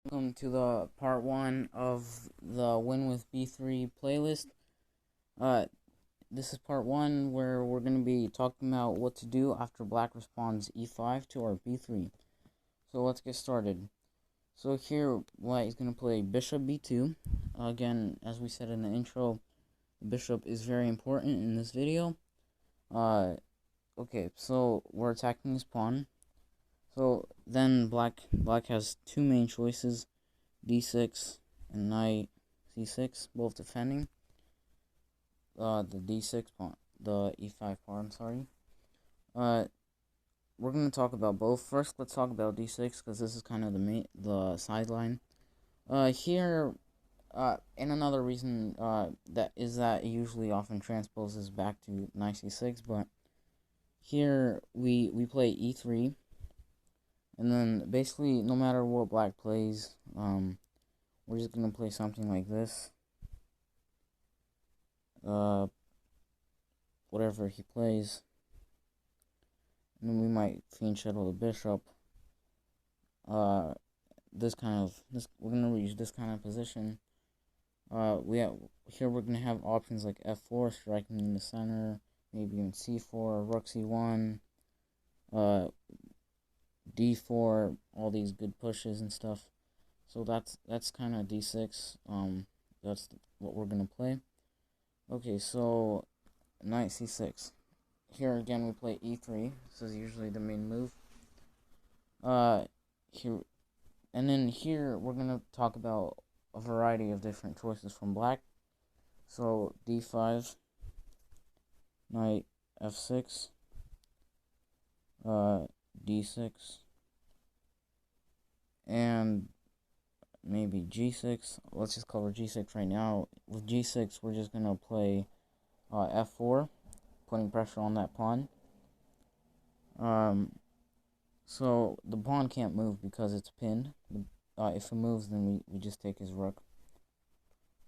Welcome to the part 1 of the Win with B3 playlist. Uh, this is part 1 where we're going to be talking about what to do after black responds E5 to our B3. So let's get started. So here, white is going to play bishop B2. Again, as we said in the intro, bishop is very important in this video. Okay, so we're attacking his pawn. So then black has two main choices, d6 and knight c6, both defending the d6 pawn, the e5 pawn. Sorry. We're gonna talk about both. First, let's talk about d6 because this is kind of the sideline. Here, and another reason that it usually often transposes back to knight c6, but here we play e3. And then basically, no matter what black plays, we're just gonna play something like this. Whatever he plays, and then we might fiend shuttle the bishop. We're gonna reach this kind of position. We're gonna have options like f4, striking in the center, maybe even c4, rook c1, d4, all these good pushes and stuff. So that's kind of d6. That's what we're gonna play. Okay, so knight c6. Here again we play e3. This is usually the main move. Here and then here we're gonna talk about a variety of different choices from black. So d5, knight f6, d6, and maybe g6. Let's just cover g6 right now. With g6, we're just gonna play f4, putting pressure on that pawn. So the pawn can't move because it's pinned. If it moves, then we just take his rook.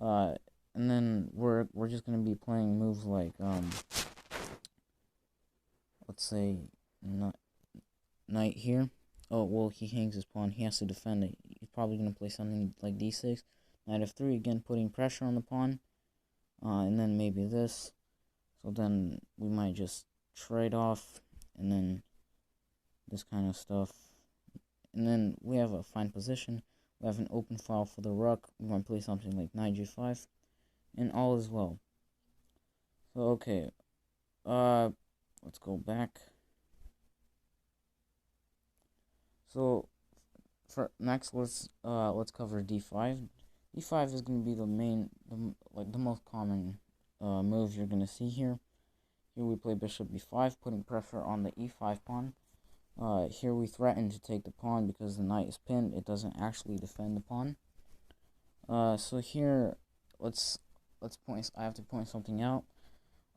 And then we're just gonna be playing moves like let's say knight here. Oh well, he hangs his pawn. He has to defend it. He's probably gonna play something like d6, knight f3 again, putting pressure on the pawn. And then maybe this. So then we might just trade off, and then this kind of stuff. And then we have a fine position. We have an open file for the rook. We might play something like knight g5, and all is well. So okay, let's go back. So for next, let's cover d5. d5 is gonna be the most common move you're gonna see here. Here we play bishop b5, putting pressure on the e5 pawn. Here we threaten to take the pawn because the knight is pinned. It doesn't actually defend the pawn. So here, let's point. I have to point something out.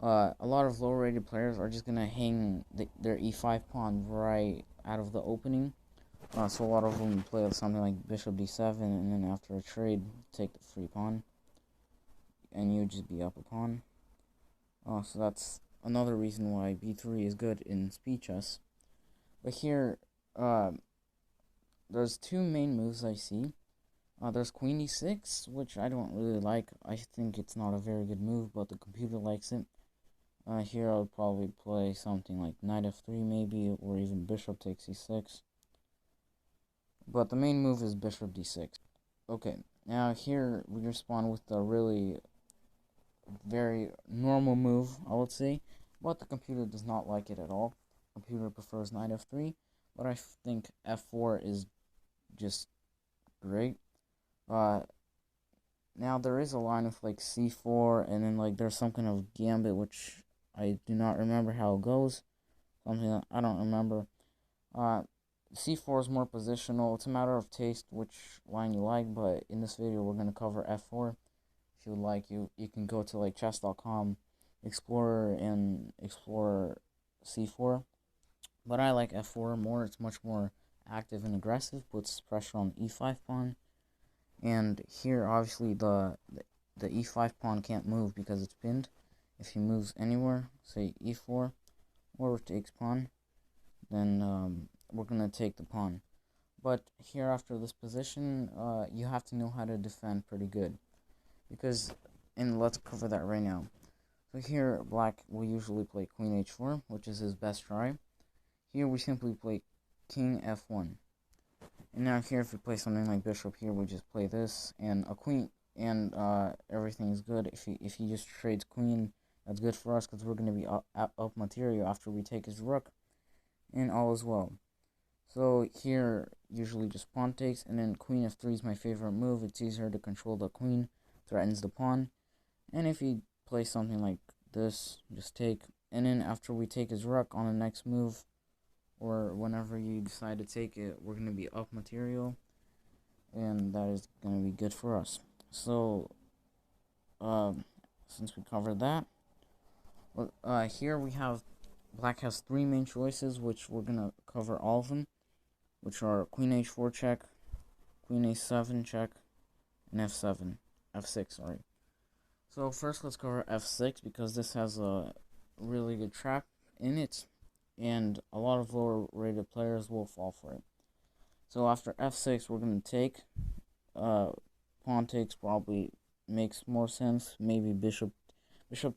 A lot of low-rated players are just gonna hang their e5 pawn right out of the opening. So a lot of them play something like bishop d7, and then after a trade, take the free pawn, and you just be up a pawn. So that's another reason why b3 is good in speed chess. But here, there's two main moves I see. There's queen e6, which I don't really like. I think it's not a very good move, but the computer likes it. Here I would probably play something like knight f3 maybe, or even bishop takes e6. But the main move is bishop d6. Okay, now here we respond with a really very normal move, I would say. But the computer does not like it at all. The computer prefers knight f3, but I think f4 is just great. Now there is a line with like c4, and then like there's some kind of gambit which I do not remember how it goes. Something that I don't remember. C4 is more positional. It's a matter of taste which line you like, but in this video we're gonna cover f4. If you would like, you can go to like chess.com, Explorer, and explore c4. But I like f4 more. It's much more active and aggressive, puts pressure on the e5 pawn. And here, obviously, the e5 pawn can't move because it's pinned. If he moves anywhere, say e4, or takes pawn, then we're going to take the pawn. But here after this position, you have to know how to defend pretty good. Because, and let's cover that right now. So here, black will usually play queen h4, which is his best try. Here we simply play king f1. And now here, if we play something like bishop here, we just play this, and a queen, and everything is good. If he just trades queen, that's good for us, because we're going to be up material after we take his rook, and all is well. So here, usually just pawn takes, and then queen f3 is my favorite move. It's easier to control the queen, threatens the pawn. And if he plays something like this, just take, and then after we take his rook on the next move, or whenever you decide to take it, we're going to be up material, and that is going to be good for us. So, since we covered that, here we have, black has three main choices, which we're going to cover all of them, which are queen h4 check, queen a7 check, and f6, sorry. So first let's cover f6, because this has a really good trap in it, and a lot of lower rated players will fall for it. So after f6, we're going to take, pawn takes probably makes more sense. Maybe bishop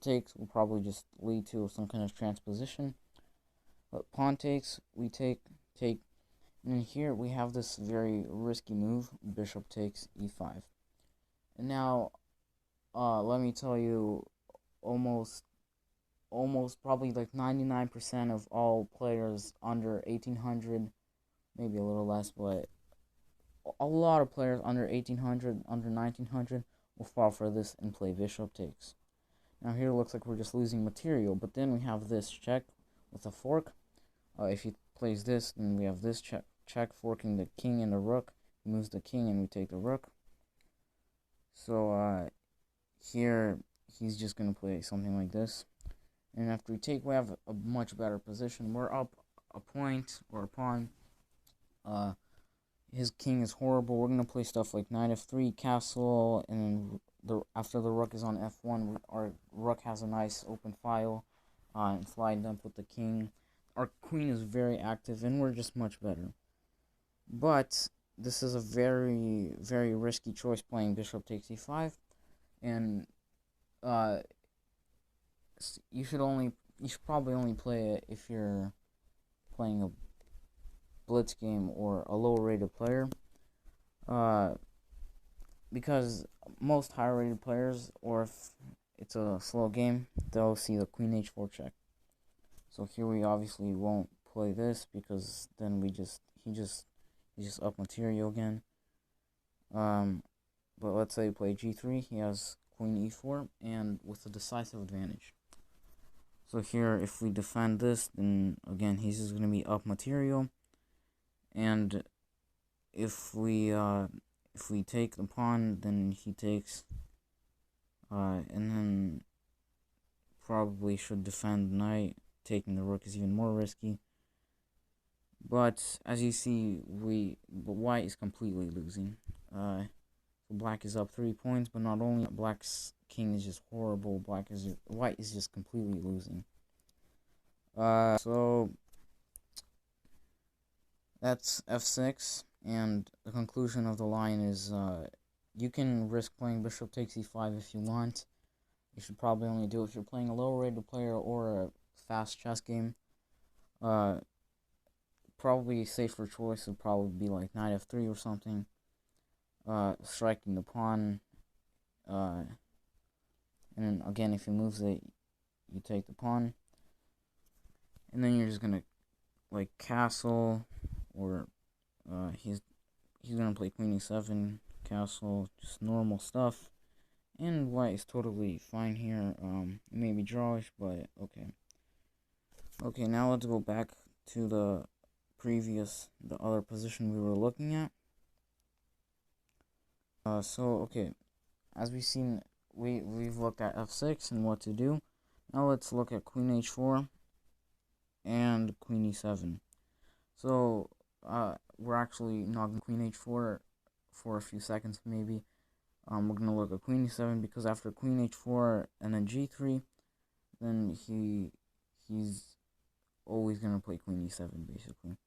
takes will probably just lead to some kind of transposition. But pawn takes, we take, and here we have this very risky move, bishop takes e5. And now, let me tell you, almost probably like 99% of all players under 1800, maybe a little less, but a lot of players under 1800, under 1900 will fall for this and play bishop takes. Now here it looks like we're just losing material, but then we have this check with a fork. If he plays this, then we have this check forking the king and the rook. He moves the king and we take the rook. So here he's just going to play something like this. And after we take, we have a much better position. We're up a point or a pawn. His king is horrible. We're going to play stuff like knight f3, castle, and then after the rook is on f1, our rook has a nice open file, and slide dump with the king. Our queen is very active, and we're just much better. But this is a very, very risky choice, playing bishop takes e5, and you should probably only play it if you're playing a blitz game or a lower rated player, because most higher rated players, or if it's a slow game, they'll see the queen h4 check. So here we obviously won't play this, because then he's just up material again. But let's say we play g3, he has queen e4, and with a decisive advantage. So here, if we defend this, then again he's just gonna be up material, and if we take the pawn, then he takes, and then probably should defend the knight. Taking the rook is even more risky. But as you see, white is completely losing. Black is up 3 points, but not only black's king is just horrible, white is just completely losing. So that's f6, and the conclusion of the line is, you can risk playing bishop takes e5 if you want. You should probably only do it if you're playing a lower rated player or a fast chess game. Probably a safer choice would probably be like knight f3 or something, striking the pawn, and then again, if he moves it, you take the pawn, and then you're just gonna like castle, or he's gonna play queen e7, castle, just normal stuff, and white is totally fine here. Maybe drawish, but okay. Okay, now let's go back to the other position we were looking at. So okay, as we've seen, we've looked at f6 and what to do. Now let's look at queen h4 and queen e7. So we're actually not going to queen h4 for a few seconds maybe. We're going to look at queen e7, because after queen h4 and then g3, then he's always going to play queen e7 basically.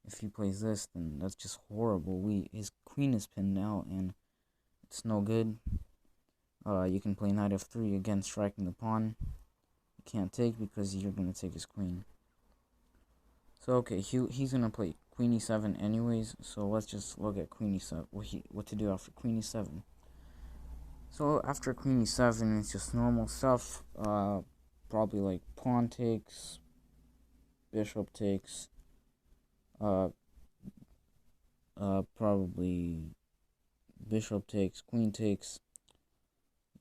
if he plays this, then that's just horrible. His queen is pinned out, and it's no good. You can play knight f3 again, striking the pawn. You can't take because you're gonna take his queen. So okay, he's gonna play queen e7 anyways. So let's just look at queen e7. What to do after queen e7. So after queen e7, it's just normal stuff. Probably like pawn takes, bishop takes. Probably bishop takes, queen takes.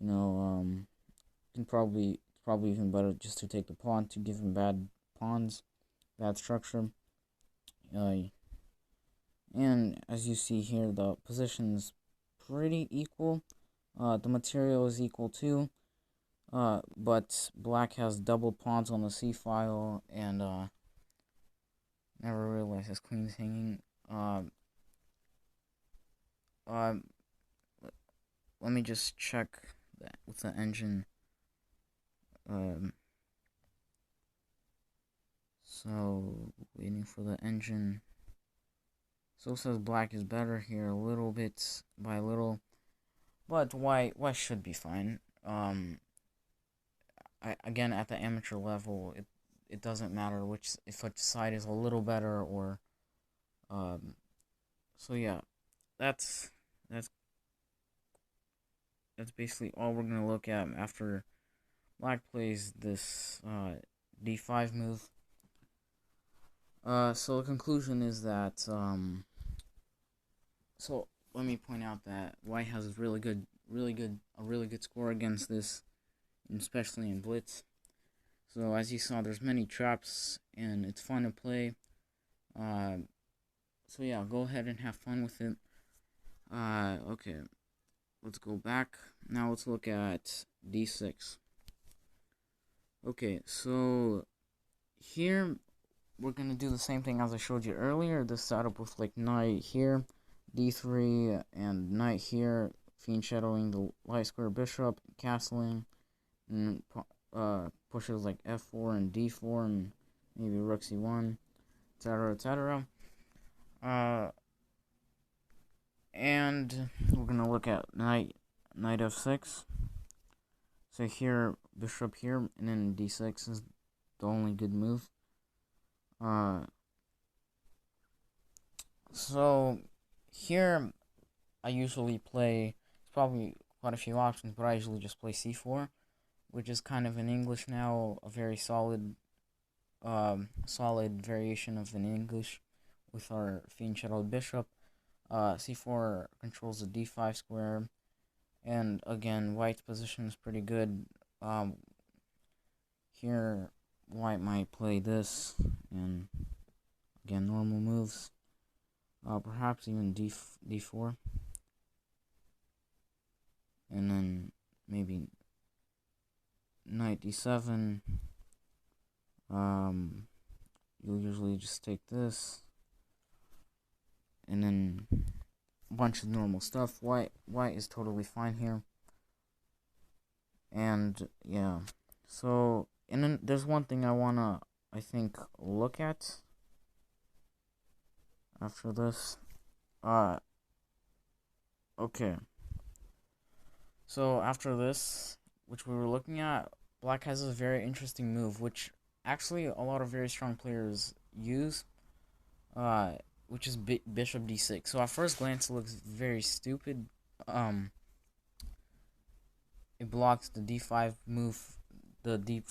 You know, can probably even better just to take the pawn to give him bad pawns, bad structure. And as you see here, the position's pretty equal. The material is equal too. But black has double pawns on the c file, and never realized his queen's hanging. Let me just check that with the engine. So waiting for the engine. So it says black is better here a little bit by little, but white should be fine. Again, at the amateur level, it doesn't matter if which side is a little better or so yeah, that's basically all we're gonna look at after black plays this d5 move. So the conclusion is that so let me point out that white has a really good score against this, especially in blitz. So as you saw, there's many traps and it's fun to play. So yeah, go ahead and have fun with it. Okay, let's go back. Now let's look at d6. Okay, so here we're gonna do the same thing as I showed you earlier. This setup with like knight here, d3, and knight here, fiend shadowing the light square bishop, castling, and pushes like f4 and d4, and maybe rook c1, etc., etc. And we're gonna look at knight f6. So here, bishop here, and then d6 is the only good move. So here I usually play, it's probably quite a few options, but I usually just play c4, which is kind of in English now, a very solid variation of an English with our fiend shadowed bishop. c4 controls the d5 square, and again, white's position is pretty good. Here, white might play this, and again, normal moves. Perhaps even d4, and then maybe knight d7. You'll usually just take this, and then a bunch of normal stuff. White is totally fine here, and yeah. So, and then there's one thing I think look at after this. Okay. So after this, which we were looking at, black has a very interesting move, which actually a lot of very strong players use, which is bishop d6. So at first glance, it looks very stupid. It blocks the d5 move, the d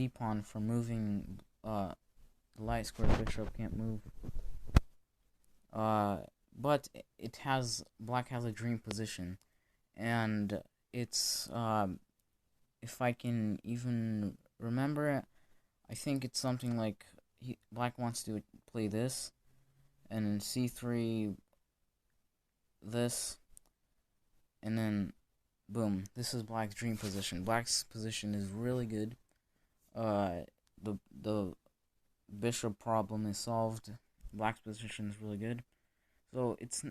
pawn from moving. The light square bishop can't move. But black has a dream position, and it's if I can even remember it, I think it's something like black wants to play this, and then c3 this, and then boom, this is black's dream position. Black's position is really good. The bishop problem is solved. Black's position is really good. So it's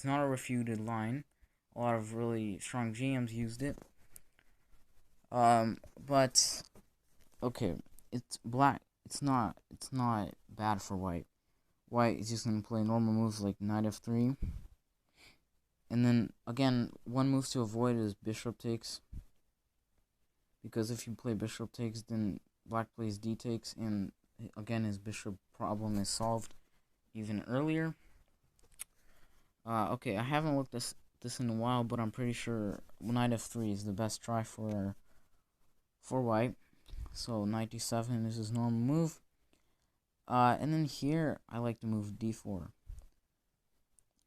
not a refuted line. A lot of really strong GMs used it. But okay, it's black. It's not bad for white. white is just going to play normal moves like knight f3. And then, again, one move to avoid is bishop takes. Because if you play bishop takes, then black plays d takes, and again, his bishop problem is solved even earlier. Okay, I haven't looked this in a while, but I'm pretty sure knight f3 is the best try for white. So knight d7 is his normal move. And then here I like to move d4.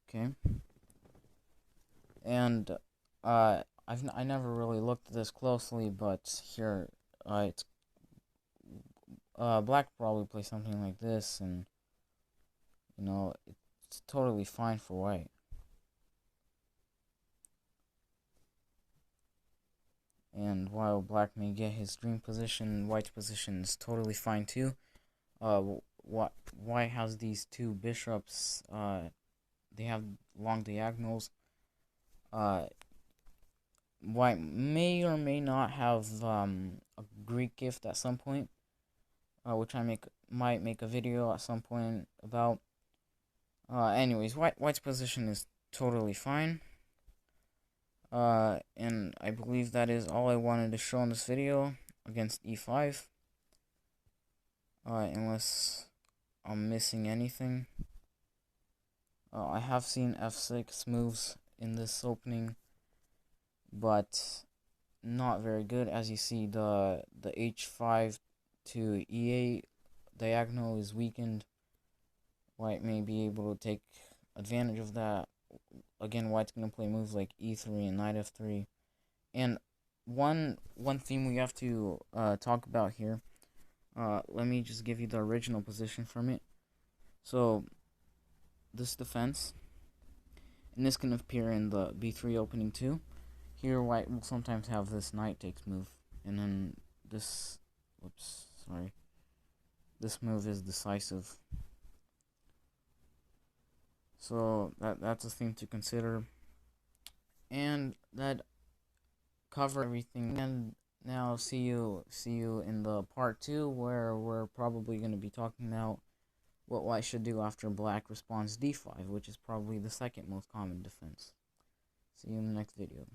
Okay. And I never really looked at this closely, but here it's black probably play something like this, and you know it's totally fine for white. And while black may get his dream position, white's position is totally fine too. White has these two bishops. They have long diagonals. White may or may not have a Greek gift at some point, which I might make a video at some point about. Anyways, white's position is totally fine. And I believe that is all I wanted to show in this video against e5. Unless I'm missing anything. I have seen f6 moves in this opening, but not very good. As you see, the h5 to e8 diagonal is weakened. White may be able to take advantage of that. Again, white's going to play moves like e3 and knight f3. And one theme we have to talk about here. Let me just give you the original position from it. So, this defense, and this can appear in the b3 opening too. Here, white will sometimes have this knight takes move, and then this, this move is decisive. So that's a thing to consider, and that cover everything. And now see you in the part 2, where we're probably going to be talking about what white should do after black responds d5, which is probably the second most common defense. See you in the next video.